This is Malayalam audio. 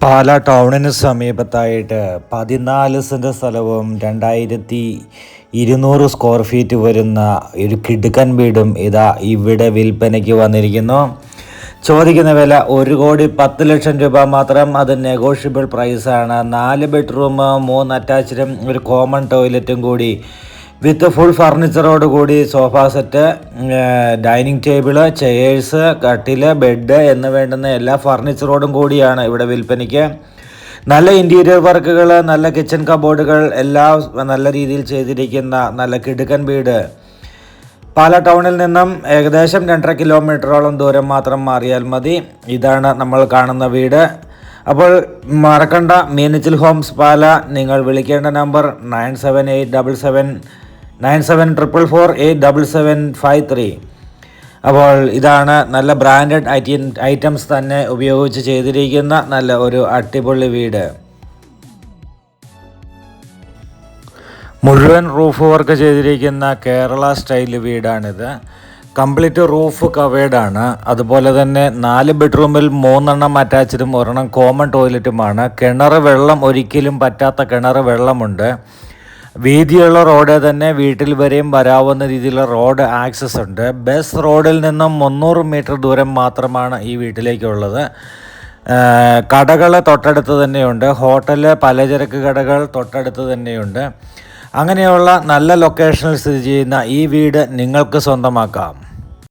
പാലാ ടൗണിന് സമീപത്തായിട്ട് 14 സെൻറ്റ് സ്ഥലവും 2200 സ്ക്വയർ ഫീറ്റ് വരുന്ന ഒരു കിടുക്കൻ വീടും ഇതാ ഇവിടെ വിൽപ്പനയ്ക്ക് വന്നിരിക്കുന്നു. ചോദിക്കുന്ന വില 1,10,00,000 രൂപ മാത്രം. അത് നെഗോഷ്യബിൾ പ്രൈസാണ്. 4 ബെഡ്റൂം, 3 അറ്റാച്ച്ഡും ഒരു കോമൺ ടോയ്ലറ്റും കൂടി വിത്ത് ഫുൾ ഫർണിച്ചറോട് കൂടി sofa set, dining table, chairs, കട്ടില്, ബെഡ് എന്ന് വേണ്ടുന്ന എല്ലാ ഫർണിച്ചറോടും കൂടിയാണ് ഇവിടെ വിൽപ്പനയ്ക്ക്. നല്ല ഇൻറ്റീരിയർ വർക്കുകൾ, നല്ല കിച്ചൺ കബോർഡുകൾ എല്ലാം നല്ല രീതിയിൽ ചെയ്തിരിക്കുന്ന നല്ല കിടുക്കൻ വീട്. പാലാ ടൗണിൽ നിന്നും ഏകദേശം 2.5 കിലോമീറ്ററോളം ദൂരം മാത്രം മാറിയാൽ മതി. ഇതാണ് നമ്മൾ കാണുന്ന വീട്. അപ്പോൾ മറക്കണ്ട, മീനച്ചിൽ ഹോംസ് പാലാ. നിങ്ങൾ വിളിക്കേണ്ട നമ്പർ 9787474753. അപ്പോൾ ഇതാണ് നല്ല ബ്രാൻഡഡ് ഐറ്റംസ് തന്നെ ഉപയോഗിച്ച് ചെയ്തിരിക്കുന്ന നല്ല ഒരു അടിപൊളി വീട്. മുഴുവൻ റൂഫ് വർക്ക് ചെയ്തിരിക്കുന്ന കേരള സ്റ്റൈൽ വീടാണിത്. കംപ്ലീറ്റ് റൂഫ് കവേഡാണ്. അതുപോലെ തന്നെ 4 ബെഡ്റൂമിൽ 3 അറ്റാച്ച്ഡും 1 കോമൺ ടോയ്ലറ്റുമാണ്. കിണർ വെള്ളം ഒരിക്കലും പറ്റാത്ത കിണർ വെള്ളമുണ്ട്. വീതിയുള്ള റോഡ് തന്നെ വീട്ടിൽ വരെയും വരാവുന്ന രീതിയിലുള്ള റോഡ് ആക്സസ് ഉണ്ട്. ബസ് റോഡിൽ നിന്നും 300 മീറ്റർ ദൂരം മാത്രമാണ് ഈ വീട്ടിലേക്കുള്ളത്. കടകൾ തൊട്ടടുത്ത് തന്നെയുണ്ട്. ഹോട്ടല്, പലചരക്ക് കടകൾ തൊട്ടടുത്ത് തന്നെയുണ്ട്. അങ്ങനെയുള്ള നല്ല ലൊക്കേഷനിൽ സ്ഥിതി ചെയ്യുന്ന ഈ വീട് നിങ്ങൾക്ക് സ്വന്തമാക്കാം.